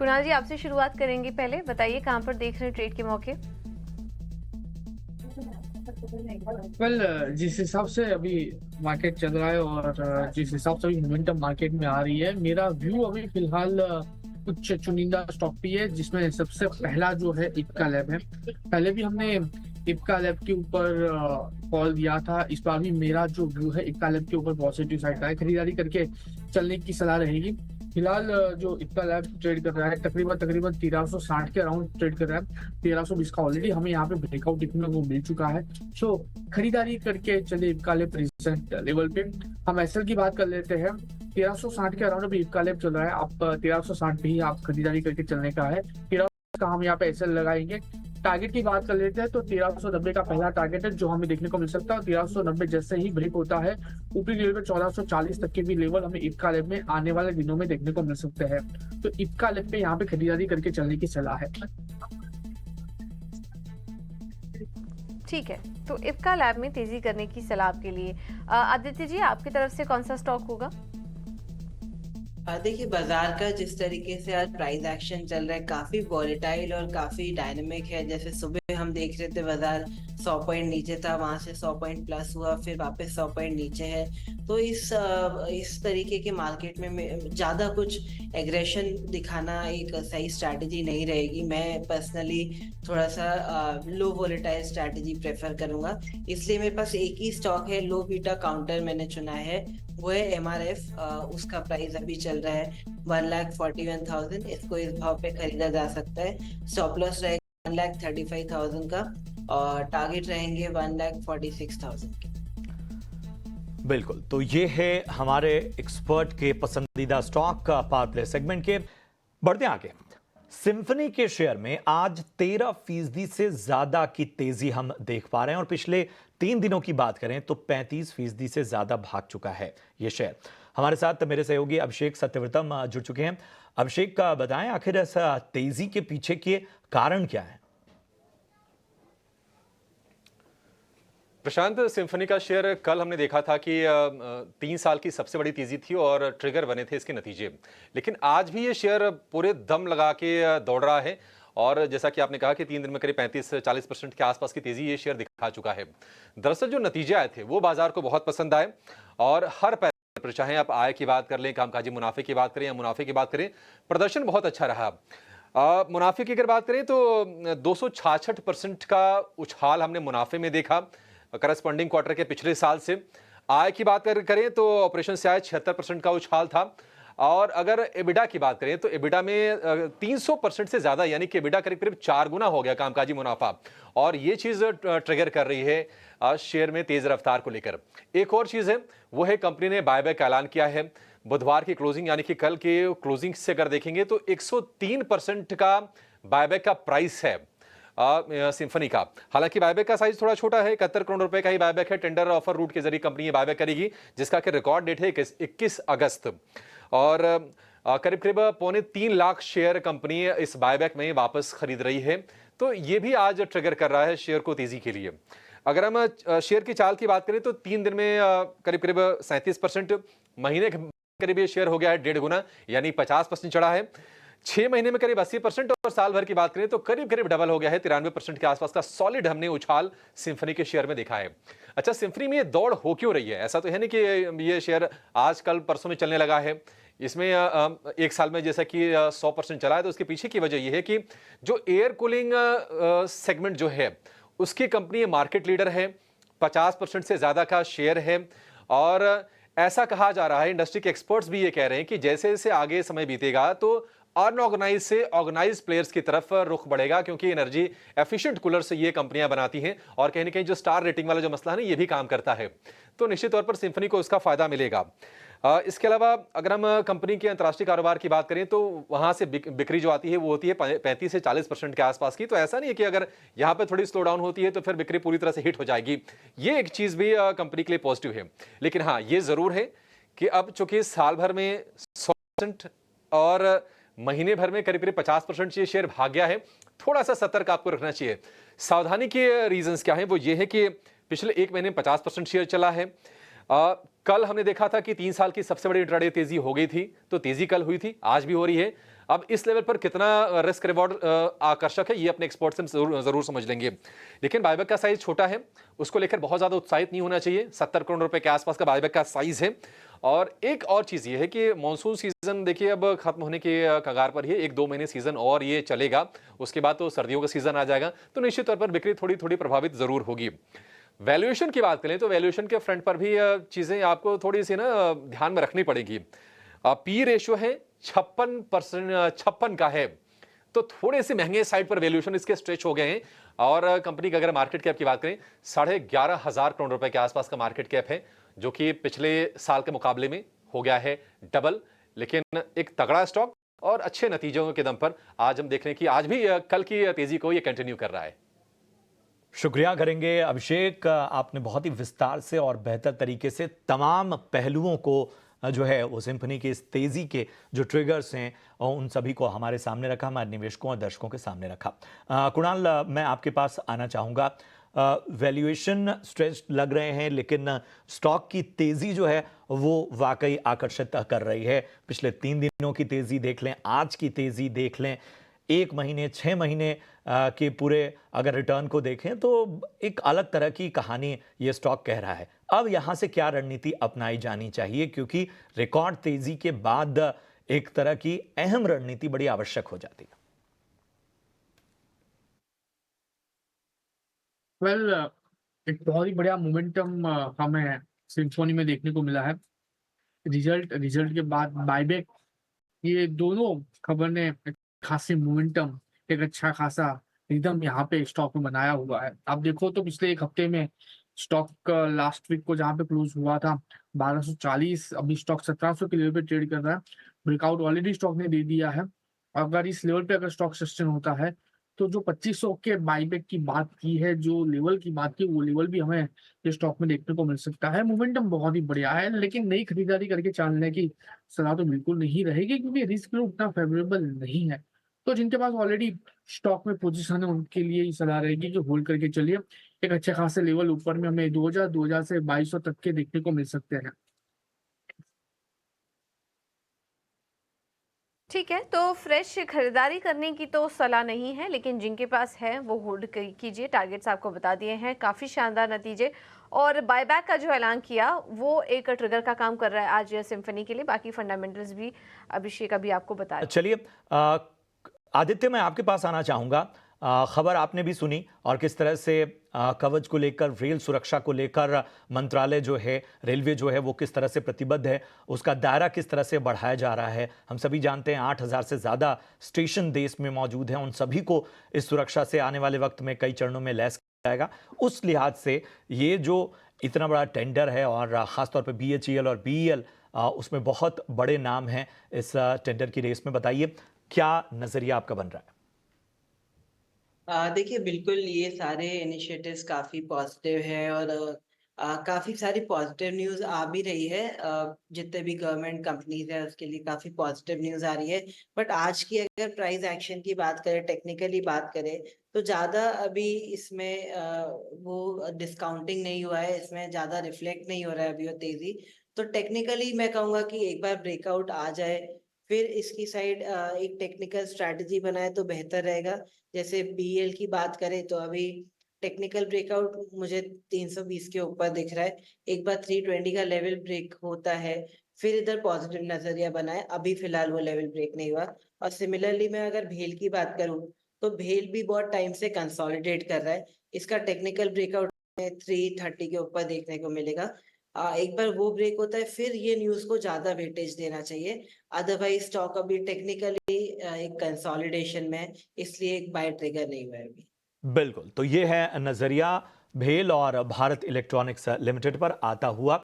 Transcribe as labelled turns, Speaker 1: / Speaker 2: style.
Speaker 1: कुणाल जी, आपसे शुरुआत करेंगे। पहले बताइए कहां पर देख रहे हैं ट्रेड के मौके?
Speaker 2: जिस हिसाब से अभी मार्केट चल रहा है और जिस हिसाब से अभी मोमेंटम मार्केट में आ रही है, मेरा व्यू अभी फिलहाल कुछ चुनिंदा स्टॉक भी है, जिसमें सबसे पहला जो है इप्का लैब है। पहले भी हमने इप्का लैब के ऊपर कॉल दिया था। इस बार भी मेरा जो व्यू है इप्का लैब के ऊपर पॉजिटिव साइड का है, खरीदारी करके चलने की सलाह रहेगी। फिलहाल जो इप्का लैब ट्रेड कर रहा है तकरीबन तकरीबन 1360 के अराउंड ट्रेड कर रहा है। 1320 का ऑलरेडी हमें यहाँ पे ब्रेकआउट देखने को मिल चुका है। सो खरीदारी करके चले इप्का लैब प्रेजेंट लेवल पे। हम एसएल की बात कर लेते हैं। 1360 के अराउंड अभी इप्का लैब चल रहा है। आप 1360 पे ही आप खरीदारी करके चलने का है। 1300 का हम यहाँ पे एसएल लगाएंगे। टारगेट की बात कर लेते हैं तो 1390 का पहला टारगेट है जो हमें देखने को मिल सकता है। 1390 जैसे ही ब्रेक होता है, ऊपरी लेवल पे 1440 तक के भी लेवल हमें इप्का लैब में आने वाले दिनों में देखने को मिल सकते हैं। तो इप्का लैब पे यहाँ पे खरीदारी करके चलने की सलाह है।
Speaker 1: ठीक है, तो इप्का लैब में तेजी करने की सलाह आपके लिए। आदित्य जी, आपकी तरफ से कौन सा स्टॉक होगा?
Speaker 3: देखिए, बाजार का जिस तरीके से आज प्राइस एक्शन चल रहा है काफी वॉलेटाइल और काफी डायनेमिक है। जैसे सुबह हम देख रहे थे बाजार 100 पॉइंट नीचे था, वहां से 100 पॉइंट प्लस हुआ, फिर वापस 100 पॉइंट नीचे है। तो इस तरीके के मार्केट में ज्यादा कुछ एग्रेशन दिखाना एक सही स्ट्रैटेजी नहीं रहेगी। मैं पर्सनली थोड़ा सा लो वॉलेटाइल स्ट्रैटेजी प्रेफर करूंगा। इसलिए मेरे पास एक ही स्टॉक है, लो बीटा काउंटर मैंने चुना है, वो है एमआरएफ। उसका प्राइस अभी चल रहा है 1,41,000। इसको इस भाव पे खरीदा जा सकता है। स्टॉप लॉस रहेगा 1,35,000 का और टारगेट रहेंगे 1,46,000 के।
Speaker 4: बिल्कुल, तो ये है हमारे एक्सपर्ट के पसंदीदा स्टॉक का पावर प्ले सेगमेंट के। बढ़ते आगे, सिम्फनी के शेयर में आज 13% से ज्यादा की तेजी हम देख पा रहे हैं और पिछले 3 दिनों की बात करें तो 35% से ज्यादा भाग चुका है ये शेयर। हमारे साथ मेरे सहयोगी अभिषेक सत्यव्रतम जुड़ चुके हैं। अभिषेक, का बताएं आखिर ऐसा तेजी के पीछे के कारण क्या है?
Speaker 5: प्रशांत, सिम्फनी का शेयर कल हमने देखा था कि 3 साल की सबसे बड़ी तेजी थी और ट्रिगर बने थे इसके नतीजे। लेकिन आज भी ये शेयर पूरे दम लगा के दौड़ रहा है और जैसा कि आपने कहा कि 3 दिन में करीब 35-40% के आसपास की तेजी ये शेयर दिखा चुका है। दरअसल जो नतीजे आए थे वो बाजार को बहुत पसंद आए और हर पैरामीटर पर, चाहे आप आय की बात कर लें, कामकाजी मुनाफे की बात करें या मुनाफे की बात करें, प्रदर्शन बहुत अच्छा रहा। मुनाफे की अगर बात करें तो 266% का उछाल हमने मुनाफे में देखा करस्पॉन्डिंग क्वार्टर के पिछले साल से। आय की बात करें तो ऑपरेशन से आय 76% का उछाल था और अगर एबिडा की बात करें तो एबिडा में 300% से ज्यादा, यानी कि एबिडा करीब करीब 4 गुना हो गया कामकाजी मुनाफा। और ये चीज ट्रिगर कर रही है शेयर में तेज रफ्तार को लेकर। एक और चीज है, वो है कंपनी ने बायबैक का ऐलान किया है। बुधवार की क्लोजिंग यानी कि कल के क्लोजिंग से अगर देखेंगे तो 103% का बायबैक का प्राइस है सिम्फनी का। हालांकि बायबैक का साइज थोड़ा छोटा है, 71 करोड़ रुपए का ही बायबैक है। टेंडर ऑफर रूट के जरिए कंपनी ये बायबैक करेगी, जिसका कि रिकॉर्ड डेट है 21 अगस्त। और करीब करीब 2.25 लाख शेयर कंपनी इस बायबैक में वापस खरीद रही है। तो ये भी आज ट्रिगर कर रहा है शेयर को तेजी के लिए। अगर हम शेयर की चाल की बात करें तो 3 दिन में करीब करीब 37%, महीने करीब ये शेयर हो गया है 1.5 गुना, यानी 50% चढ़ा है। 6 महीने में करीब 80% और साल भर की बात करें तो करीब करीब डबल हो गया है। 93% के आसपास का सॉलिड हमने उछाल सिम्फनी के शेयर में देखा है। अच्छा, सिम्फनी में ये दौड़ हो क्यों रही है? ऐसा तो है नहीं कि ये शेयर आज कल परसों में चलने लगा है। इसमें एक साल में जैसा कि 100% चला है, तो उसके पीछे की वजह यह है कि जो एयर कूलिंग सेगमेंट जो है उसकी कंपनी मार्केट लीडर है, 50% से ज्यादा का शेयर है। और ऐसा कहा जा रहा है, इंडस्ट्री के एक्सपर्ट्स भी ये कह रहे हैं कि जैसे जैसे आगे समय बीतेगा तो अनऑर्गेनाइज से ऑर्गेनाइज प्लेयर्स की तरफ रुख बढ़ेगा, क्योंकि एनर्जी एफिशिएंट कूलर से ये कंपनियां बनाती हैं और कहीं ना कहीं जो स्टार रेटिंग वाला जो मसला है ना, ये भी काम करता है। तो निश्चित तौर पर सिम्फनी को उसका फायदा मिलेगा। इसके अलावा अगर हम कंपनी के अंतर्राष्ट्रीय कारोबार की बात करें तो वहां से बिक्री जो आती है वो होती है 35 से 40% के आसपास की। तो ऐसा नहीं है कि अगर यहाँ पे थोड़ी स्लो डाउन होती है तो फिर बिक्री पूरी तरह से हिट हो जाएगी। ये एक चीज भी कंपनी के लिए पॉजिटिव है। लेकिन हाँ, ये जरूर है कि अब चूंकि साल भर में 100% और महीने भर में करीब करीब 50% ये शेयर भाग गया है, थोड़ा सा सतर्क आपको रखना चाहिए। सावधानी के रीजंस क्या है? वो ये है कि पिछले 1 महीने में 50% शेयर चला है। कल हमने देखा था कि 3 साल की सबसे बड़ी इंट्राडे तेजी हो गई थी, तो तेजी कल हुई थी, आज भी हो रही है। अब इस लेवल पर कितना रिस्क रिवॉर्ड आकर्षक है, ये अपने एक्सपर्ट से जरूर समझ लेंगे। लेकिन बायबैक का साइज छोटा है, उसको लेकर बहुत ज्यादा उत्साहित नहीं होना चाहिए। 70 करोड़ रुपए के आसपास का बायबैक का साइज है। और एक और चीज ये है कि मॉनसून सीजन देखिए अब खत्म होने के कगार पर ही, 1-2 महीने सीजन और ये चलेगा, उसके बाद तो सर्दियों का सीजन आ जाएगा, तो निश्चित तौर पर बिक्री थोड़ी थोड़ी प्रभावित जरूर होगी। वैल्यूएशन की बात करें तो वैल्यूएशन के फ्रंट पर भी चीजें आपको थोड़ी सी ना ध्यान में रखनी पड़ेगी। पी रेशियो है 56 का है, तो थोड़े से महंगे साइड पर वैल्यूएशन इसके स्ट्रेच हो गए हैं। और कंपनी का अगर मार्केट कैप की बात करें, 11,500 करोड़ रुपए के आसपास का मार्केट कैप है, जो कि पिछले साल के मुकाबले में हो गया है डबल। लेकिन एक तगड़ा स्टॉक और अच्छे नतीजों के दम पर आज हम देख रहे हैं कि आज भी कल की तेजी को ये कंटिन्यू कर रहा है।
Speaker 4: शुक्रिया करेंगे अभिषेक, आपने बहुत ही विस्तार से और बेहतर तरीके से तमाम पहलुओं को जो है वो सिंफनी के इस तेजी के जो ट्रिगर्स हैं और उन सभी को हमारे सामने रखा, हमारे निवेशकों और दर्शकों के सामने रखा। कुणाल, मैं आपके पास आना चाहूँगा। वैल्यूएशन स्ट्रेच लग रहे हैं, लेकिन स्टॉक की तेजी जो है वो वाकई आकर्षित कर रही है। पिछले 3 दिनों की तेजी देख लें, आज की तेजी देख लें, 1 महीने 6 महीने के पूरे अगर रिटर्न को देखें तो एक अलग तरह की कहानी ये स्टॉक कह रहा है। अब यहां से क्या रणनीति अपनाई जानी चाहिए, क्योंकि रिकॉर्ड तेजी के बाद एक तरह की अहम रणनीति बड़ी आवश्यक हो जाती है।
Speaker 2: वेल, एक बहुत ही बढ़िया मोमेंटम हमें सिम्फोनी में देखने को मिला है। रिजल्ट के बाद बायबैक, ये दोनों खबर ने एक खासी मोमेंटम, एक अच्छा खासा रिदम यहाँ पे स्टॉक में बनाया हुआ है। आप देखो तो पिछले एक हफ्ते में स्टॉक लास्ट वीक को जहाँ पे क्लोज हुआ था 1240, अभी स्टॉक 1700 के लेवल पे ट्रेड कर रहा है। ब्रेकआउट ऑलरेडी स्टॉक ने दे दिया है। अगर इस लेवल पे अगर स्टॉक सस्टेन होता है तो जो 2500 के बाईबैक की बात की है, जो लेवल की बात की, वो लेवल भी हमें इस स्टॉक में देखने को मिल सकता है। मोमेंटम बहुत ही बढ़िया है, लेकिन नई खरीदारी करके चलने की सलाह तो बिल्कुल नहीं रहेगी, क्योंकि रिस्क उतना फेवरेबल नहीं है। तो जिनके पास ऑलरेडी स्टॉक में पोजीशन है, उनके लिए ही सलाह रहेगी कि होल्ड करके चलिए। एक अच्छे खासे लेवल ऊपर में हमें 2000 से 2200 तक के देखने को मिल सकते हैं।
Speaker 1: ठीक है, तो फ्रेश खरीदारी करने की तो सलाह नहीं है, लेकिन जिनके पास है वो होल्ड कीजिए। टारगेट्स आपको बता दिए हैं, काफ़ी शानदार नतीजे, और बायबैक का जो ऐलान किया वो एक ट्रिगर का काम कर रहा है आज सिम्फनी के लिए। बाकी फंडामेंटल्स भी अभिषेक अभी आपको बता रहे हैं।
Speaker 4: चलिए आदित्य, मैं आपके पास आना चाहूँगा। खबर आपने भी सुनी और किस तरह से कवच को लेकर, रेल सुरक्षा को लेकर मंत्रालय जो है, रेलवे जो है वो किस तरह से प्रतिबद्ध है, उसका दायरा किस तरह से बढ़ाया जा रहा है। हम सभी जानते हैं 8000 से ज़्यादा स्टेशन देश में मौजूद हैं, उन सभी को इस सुरक्षा से आने वाले वक्त में कई चरणों में लैस किया जाएगा। उस लिहाज से ये जो इतना बड़ा टेंडर है, और ख़ासतौर पर BHEL और BEL, उसमें बहुत बड़े नाम हैं इस टेंडर की रेस में। बताइए क्या नज़रिया आपका बन रहा है?
Speaker 3: देखिए, बिल्कुल ये सारे इनिशिएटिव्स काफी पॉजिटिव है, और काफी सारी पॉजिटिव न्यूज आ भी रही है। जितने भी गवर्नमेंट कंपनीज है उसके लिए काफी पॉजिटिव न्यूज आ रही है। बट आज की अगर प्राइस एक्शन की बात करें, टेक्निकली बात करें, तो ज्यादा अभी इसमें वो डिस्काउंटिंग नहीं हुआ है, इसमें ज्यादा रिफ्लेक्ट नहीं हो रहा है अभी वो तेजी। तो टेक्निकली मैं कहूंगा कि एक बार ब्रेकआउट आ जाए, फिर इसकी साइड एक टेक्निकल स्ट्रैटेजी बनाए तो बेहतर रहेगा। जैसे BEL की बात करें तो अभी टेक्निकल ब्रेकआउट मुझे 320 के ऊपर दिख रहा है। एक बार 320 का लेवल ब्रेक होता है, फिर इधर पॉजिटिव नजरिया बनाए। अभी फिलहाल वो लेवल ब्रेक नहीं हुआ। और सिमिलरली मैं अगर भेल की बात करूं तो भेल भी बहुत टाइम से कंसोलिडेट कर रहा है। इसका टेक्निकल ब्रेकआउट 330 के ऊपर देखने को मिलेगा। एक बार वो ब्रेक होता है, फिर ये न्यूज को ज्यादा वेटेज देना चाहिए। अदरवाइज स्टॉक अभी टेक्निकली एक कंसोलिडेशन में है, इसलिए एक बाय ट्रिगर नहीं हुआ है अभी।
Speaker 4: बिल्कुल, तो ये है नजरिया भेल और भारत इलेक्ट्रॉनिक्स लिमिटेड पर आता हुआ।